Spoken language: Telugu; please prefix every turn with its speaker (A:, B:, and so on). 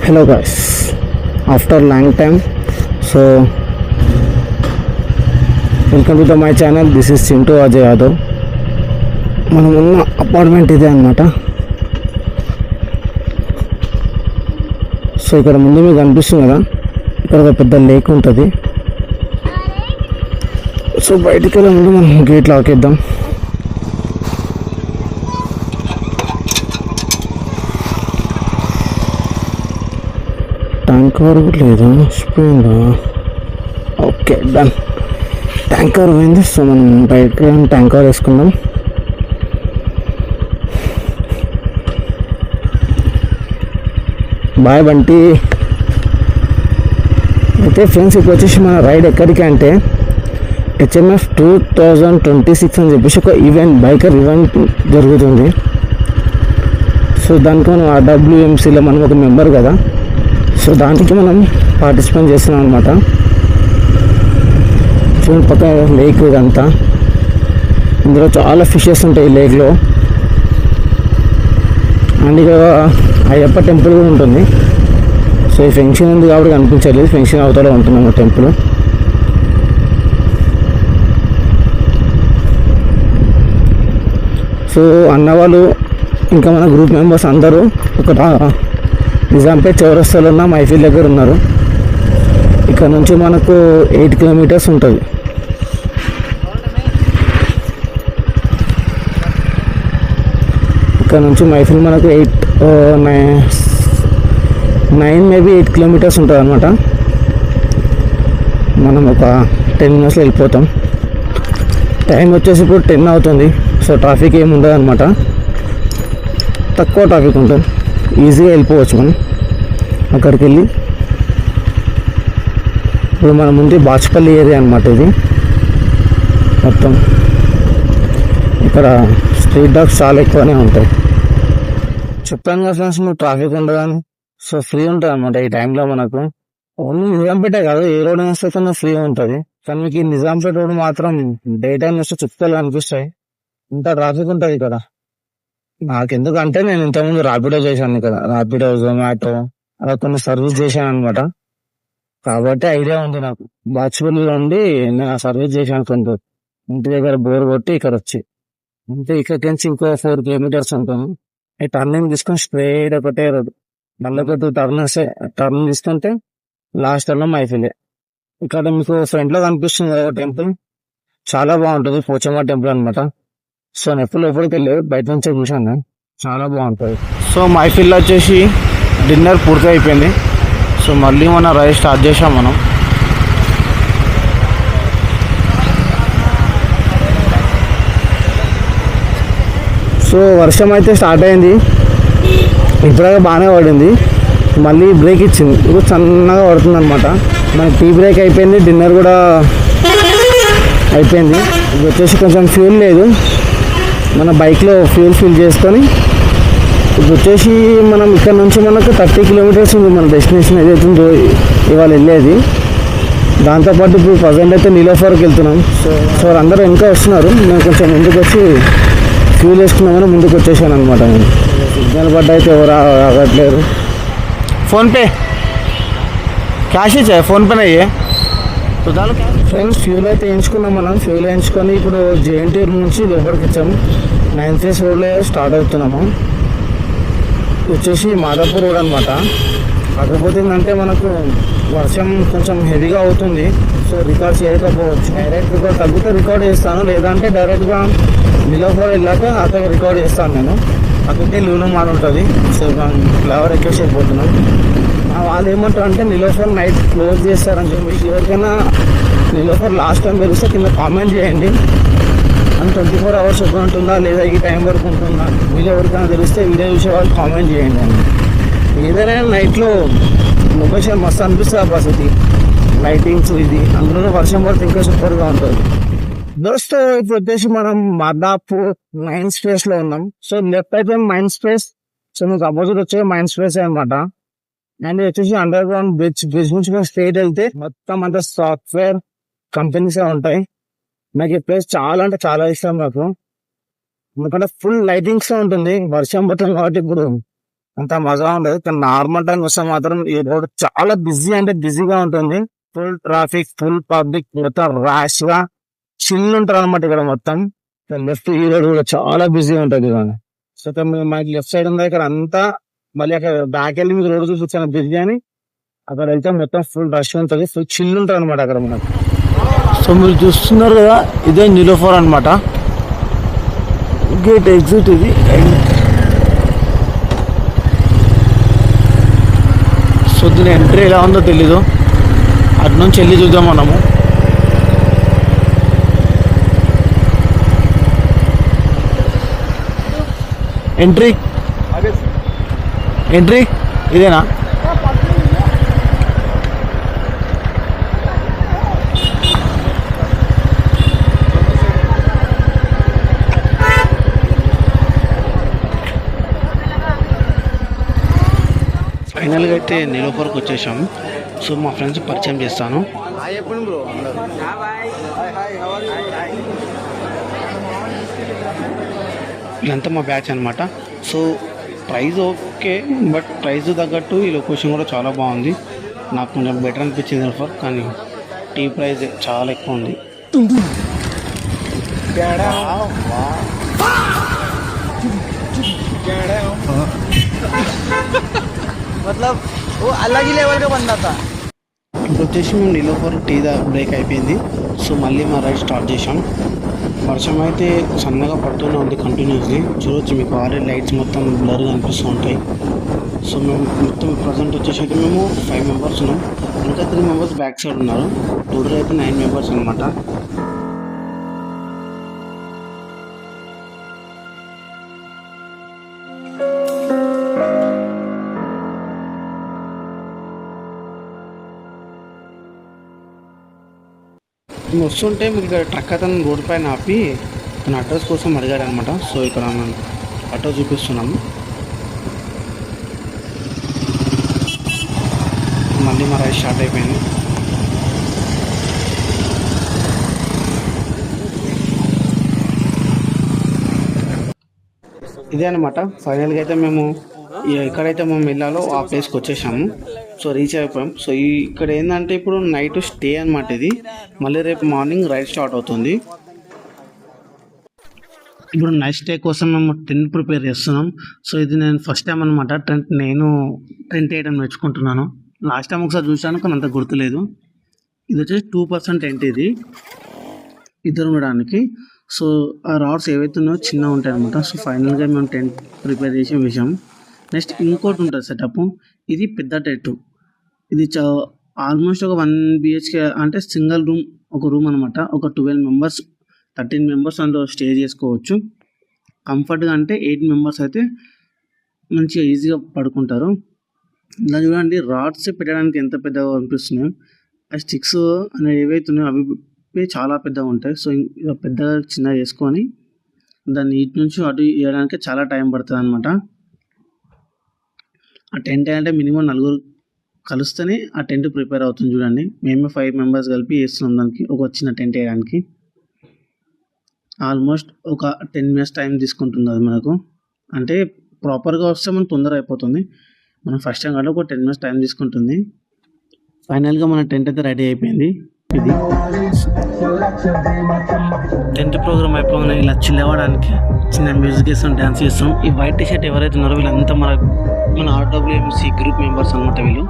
A: Hello guys, after long time, so welcome to my channel. This is Chintu Ajay Yadav. మనం ఉన్న అపార్ట్మెంట్ ఇదే అనమాట. సో ఇక్కడ ముందు మీకు కనిపిస్తుంది కదా, ఇక్కడ ఒక పెద్ద లేక్ ఉంటుంది. సో బయటికి వెళ్ళే ముందు మనం గేట్ లాక్ చేద్దాం. ట్యాంకర్ లేదా స్పీడా? Okay done. ట్యాంకర్ పోయింది. సో మనం బయటకి ట్యాంకర్ వేసుకుందాం. బాయ్ బంటి. అయితే ఫ్రెండ్స్ ఇప్పుడు వచ్చేసి మన రైడ్ ఎక్కడికి అంటే HMF 2026 అని చెప్పేసి ఒక ఈవెంట్, బైకర్ ఈవెంట్ జరుగుతుంది. సో దానికి మనం RWMCలో మనం ఒక మెంబర్ కదా, సో దానికి మనం పార్టిసిపేట్ చేస్తున్నాం అనమాట. చూడండి పక్క లేక్ ఇదంతా, ఇందులో చాలా ఫిషెస్ ఉంటాయి ఈ లేక్లో. అండ్ ఇక అయ్యప్ప టెంపుల్ కూడా ఉంటుంది. సో ఈ ఫెన్షన్ ఉంది కాబట్టి కనిపించలేదు, ఫెన్షన్ అవతల ఉంటున్నాము టెంపుల్. సో అన్నవాళ్ళు ఇంకా మన గ్రూప్ మెంబర్స్ అందరూ ఒక నిజాంపేట్ చౌరస్తాలో ఉన్న మైఫిల్ దగ్గర ఉన్నారు. ఇక్కడ నుంచి మనకు 8 కిలోమీటర్స్ ఉంటుంది. ఇక్కడ నుంచి మైఫిల్ మనకు 9 మేబీ 8 కిలోమీటర్స్ ఉంటుంది అనమాట. మనం ఒక 10 మినిట్స్లో వెళ్ళిపోతాం. టైం వచ్చేసి ఇప్పుడు 10 అవుతుంది. సో ట్రాఫిక్ ఏమి ఉండదు అనమాట, తక్కువ ట్రాఫిక్ ఉంటుంది, ఈజీగా వెళ్ళిపోవచ్చు మనం అక్కడికి వెళ్ళి. ఇప్పుడు మన ముందు బాచుపల్లి ఏరియా అనమాట ఇది మొత్తం. ఇక్కడ స్ట్రీట్ డాగ్స్ చాలా ఎక్కువనే ఉంటాయి. చెప్పాను కదా ఫ్రెండ్స్, నువ్వు ట్రాఫిక్ ఉండదని. సో ఫ్రీ ఉంటుంది అనమాట ఈ టైంలో మనకు. ఓన్లీ నిజాంపేటే కాదు, ఏ రోడ్ వేస్తే ఫ్రీ ఉంటుంది. కానీ మీకు ఈ నిజాంపేట రోడ్ మాత్రం డే టైం వస్తే చుక్కలు కనిపిస్తాయి, ఇంత ట్రాఫిక్ ఉంటుంది ఇక్కడ. నాకెందుకంటే నేను ఇంతకుముందు ర్యాపిడో చేశాను ఇక్కడ, ర్యాపిడో, జొమాటో అలా కొన్ని సర్వీస్ చేశాను అనమాట. కాబట్టి ఐడియా ఉంది నాకు. బాచుపల్లిలో ఉండి నేను ఆ సర్వీస్ చేశాను కొంత. ఇంటి దగ్గర బోర్ కొట్టి ఇక్కడ వచ్చి అంటే ఇక్కడికి నుంచి ఇంకో 4 కిలోమీటర్స్ ఉంటాను. ఈ టర్నింగ్ తీసుకొని స్ట్రైట్ ఒకటే రోడ్, మళ్ళీ ఒక 2 టర్న్ తీసుకుంటే లాస్ట్ టర్న్ మైఫిలే. ఇక్కడ మీకు ఫ్రంట్ లో కనిపిస్తుంది కదా టెంపుల్, చాలా బాగుంటుంది. పోచమ్మ టెంపుల్ అనమాట. సో నేను ఎప్పుడు లోపలికి వెళ్ళి బయట నుంచే చూసాను, చాలా బాగుంటుంది. సో మైఫిల్లో వచ్చేసి డిన్నర్ పూర్తి అయిపోయింది. సో మళ్ళీ మన రైడ్ స్టార్ట్ చేసాం మనం. సో వర్షం అయితే స్టార్ట్ అయింది, ఇప్పుడే బాగానే పడింది. మళ్ళీ బ్రేక్ ఇచ్చింది, ఇప్పుడు సన్నగా పడుతుంది అనమాట. మనకి టీ బ్రేక్ అయిపోయింది, డిన్నర్ కూడా అయిపోయింది. ఇది వచ్చేసి కొంచెం ఫ్యూల్ లేదు, మన బైక్లో ఫ్యూల్ ఫిల్ చేసుకొని ఇప్పుడు వచ్చేసి మనం ఇక్కడ నుంచి మనకు 30 కిలోమీటర్స్ ఉంది మన డెస్టినేషన్ ఏదైతే ఉందో ఇవాళ వెళ్ళేది. దాంతోపాటు ఇప్పుడు ప్రజెంట్ అయితే నీలోఫర్కి వెళ్తున్నాం. సో అందరూ ఇంకా వస్తున్నారు, నేను కొంచెం ముందుకు వచ్చి ఫ్యూల్ వేసుకున్నామని ముందుకు వచ్చేసాను అనమాట. నేను సిగ్నల్ పడ్డ అయితే ఎవరు ఆగట్లేరు. ఫోన్పే క్యాష్ ఇచ్చా, ఫోన్పేనే అయ్యే. ఫ్రెండ్స్ ఫ్యూల్ అయితే వేయించుకున్నాం మనం. ఫ్యూల్ వేయించుకొని ఇప్పుడు JNT నుంచి లోపలికి వచ్చాము. 9th ఫేస్ రోడ్లో స్టార్ట్ అవుతున్నాము. వచ్చేసి మాదాపూర్ రోడ్ అనమాట. కాకపోతే ఏంటంటే మనకు వర్షం కొంచెం హెవీగా అవుతుంది, సో రికార్డ్ చేయకపోవచ్చు. డైరెక్ట్ రికార్డ్ తగ్గితే రికార్డ్ చేస్తాను, లేదంటే డైరెక్ట్గా నిలోఫర్ వెళ్ళాక అక్కడ రికార్డ్ చేస్తాను నేను. అక్కడికి లూను మాల్ ఉంటుంది. సో ఫ్లవర్ ఎక్కేసి వెళ్ళిపోతున్నాం. వాళ్ళు ఏమంటారు అంటే నిలోఫర్ నైట్ క్లోజ్ చేస్తారని చెప్పి. ఎవరికైనా నిలోఫర్ లాస్ట్ టైం తెలిస్తే కింద కామెంట్ చేయండి. అని 24 hours ఓపెన్ ఉంటుందా లేదా ఈ టైం వరకు ఉంటుందా, వీడియో ఎవరికైనా తెలిస్తే వీడియో చూసే వాళ్ళు కామెంట్ చేయండి అని. ఏదైనా నైట్లో లొకేషన్ మస్తు అనిపిస్తుంది ఆ పరిస్థితి, లైటింగ్స్ ఇది, అందులో వర్షం పడితే ఇంకా సూపర్గా ఉంటుంది. దోస్తో ఇప్పుడు వచ్చేసి మనం మాదాపూర్ మైండ్ స్పేస్ లో ఉన్నాం. సో లెఫ్ట్ అయితే మైండ్ స్పేస్, సో మీకు అపోజిట్ వచ్చే మైండ్ స్పేస్ అనమాట. అండ్ వచ్చేసి అండర్ గ్రౌండ్ బ్రిడ్జ్ నుంచి మేము స్ట్రైట్ వెళ్తే మొత్తం అంతా సాఫ్ట్వేర్ కంపెనీస్ ఉంటాయి. నాకు ఈ ప్లేస్ చాలా అంటే చాలా ఇష్టం నాకు, ఎందుకంటే ఫుల్ లైటింగ్స్ ఉంటుంది. వర్షం పడుతుంది కాబట్టి ఇప్పుడు అంత మజా ఉండదు. కానీ నార్మల్ టైం వస్తే మాత్రం ఈ రోడ్ చాలా బిజీ అంటే బిజీగా ఉంటుంది. ఫుల్ ట్రాఫిక్, ఫుల్ పబ్లిక్, మొత్తం ర్యాష్ గా చిల్ ఉంటారు అనమాట ఇక్కడ మొత్తం. లెఫ్ట్ ఈ రోడ్ కూడా చాలా బిజీగా ఉంటుంది ఇవాళ. సో మనకి లెఫ్ట్ సైడ్ ఉంది ఇక్కడ అంతా. మళ్ళీ అక్కడ బ్యాక్ వెళ్ళి మీకు రోడ్ చూసి వచ్చాను బిజీ అని. అక్కడ వెళ్తే మొత్తం ఫుల్ రష్ ఉంటుంది, ఫుల్ చిల్ ఉంటుంది అనమాట అక్కడ మనకు. సో మీరు చూస్తున్నారు కదా, ఇదే నిలోఫర్ అనమాట. గేట్ ఎగ్జిట్ ఇది. సో దీని ఎంట్రీ ఎలా ఉందో తెలీదు, అటు నుంచి వెళ్ళి చూద్దాం మనము. ఎంట్రీ ఎంట్రీ ఇదేనా? ఫైనల్గా అయితే నిలోఫర్కి వచ్చేసాము. సో మా ఫ్రెండ్స్ పరిచయం చేస్తాను. ఇదంతా మా బ్యాచ్ అనమాట. So price okay, but price తగ్గట్టు ఈ లొకేషన్ కూడా చాలా బాగుంది. నాకు కొంచెం బెటర్ అనిపించింది నిలోఫర్, కానీ టీ ప్రైస్ చాలా ఎక్కువ ఉంది.
B: मतलब वो अलग ही लेवल का बंदा था.
A: ఇప్పుడు వచ్చేసి మేము నిలోఫర్ టీ బ్రేక్ అయిపోయింది. సో మళ్ళీ మా రైడ్ స్టార్ట్ చేసాం. వర్షం అయితే సన్నగా పడుతూనే ఉంది కంటిన్యూస్లీ. చూడవచ్చు మీకు ఆరెంజ్ లైట్స్ మొత్తం బ్లర్గా అనిపిస్తూ ఉంటాయి. సో మేము మొత్తం ప్రజెంట్ వచ్చేసి అయితే మేము 5 మెంబర్స్ ఉన్నాం. ఇంకా 3 మెంబర్స్ బ్యాక్ సైడ్ ఉన్నారు. టోటల్ అయితే 9 మెంబర్స్ అనమాట. మేము వస్తుంటే మీకు ఇక్కడ ట్రక్ అతను రోడ్ పైన ఆపి తన అడ్రస్ కోసం అడిగాడు అనమాట. సో ఇక్కడ మనం ఆటో చూపిస్తున్నాము. మళ్ళీ మా రైడ్ స్టార్ట్ అయిపోయింది. ఇదే అనమాట ఫైనల్గా అయితే మేము ఎక్కడైతే మేము వెళ్ళాలో ఆ ప్లేస్కి వచ్చేసాము. సో రీచ్ అయిపోయాం. సో ఇక్కడ ఏంటంటే ఇప్పుడు నైట్ స్టే అనమాట. ఇది మళ్ళీ రేపు మార్నింగ్ రైడ్ స్టార్ట్ అవుతుంది. ఇప్పుడు నైట్ స్టే కోసం మేము టెంట్ ప్రిపేర్ చేస్తున్నాం. సో ఇది నేను ఫస్ట్ టైం అనమాట టెంట్ వేయడం నేర్చుకుంటున్నాను. లాస్ట్ టైం ఒకసారి చూసాను, కానీ అంత గుర్తులేదు. ఇది వచ్చేసి 2% టెంట్, ఇది ఇద్దరు ఉండడానికి. సో ఆ రాడ్స్ ఏవైతే ఉన్నాయో చిన్నగా ఉంటాయి అనమాట. సో ఫైనల్గా మేము టెంట్ ప్రిపేర్ చేసి వేసాం. నెక్స్ట్ ఇంకోటి ఉంటుంది సెటప్. ఇది పెద్ద టెంట్. ఇది ఆల్మోస్ట్ ఒక 1 BHK అంటే సింగిల్ రూమ్, ఒక రూమ్ అనమాట. ఒక 12 మెంబర్స్ 13 మెంబర్స్ అందులో స్టే చేసుకోవచ్చు కంఫర్ట్గా. అంటే 8 మెంబర్స్ అయితే మంచిగా ఈజీగా పడుకుంటారు. ఇలా చూడండి, రాడ్స్ పెట్టడానికి ఎంత పెద్దగా అనిపిస్తున్నాయో. ఆ స్టిక్స్ అనేవి ఏవైతే ఉన్నాయో అవి చాలా పెద్దగా ఉంటాయి. సో ఇలా పెద్దగా చిన్నగా చేసుకొని దాన్ని ఇటు నుంచి అటు వేయడానికి చాలా టైం పడుతుంది అనమాట. ఆ టెంట్ అంటే మినిమం 4 కలిస్తేనే ఆ టెంట్ ప్రిపేర్ అవుతుంది. చూడండి, మేమే 5 మెంబర్స్ కలిపి వేస్తున్నాం దానికి ఒక చిన్న టెంట్ వేయడానికి. ఆల్మోస్ట్ ఒక 10 minutes టైం తీసుకుంటుంది అది మనకు. అంటే ప్రాపర్గా వస్తే మనం తొందర అయిపోతుంది. మనం ఫస్ట్ టైం కాబట్టి ఒక 10 minutes టైం తీసుకుంటుంది. ఫైనల్గా మన టెంట్ అయితే రెడీ అయిపోయింది. ఇది టెంట్ ప్రోగ్రామ్ అయిపోగానే ఇలా చిల్ అవ్వడానికి చిన్న మ్యూజిక్ వేస్తాం, డ్యాన్స్ చేస్తాం. ఈ వైట్ టీ షర్ట్ ఎవరైతే ఉన్నారో వీళ్ళంతా మన RWMC గ్రూప్ మెంబర్స్ అనమాట. వీళ్ళు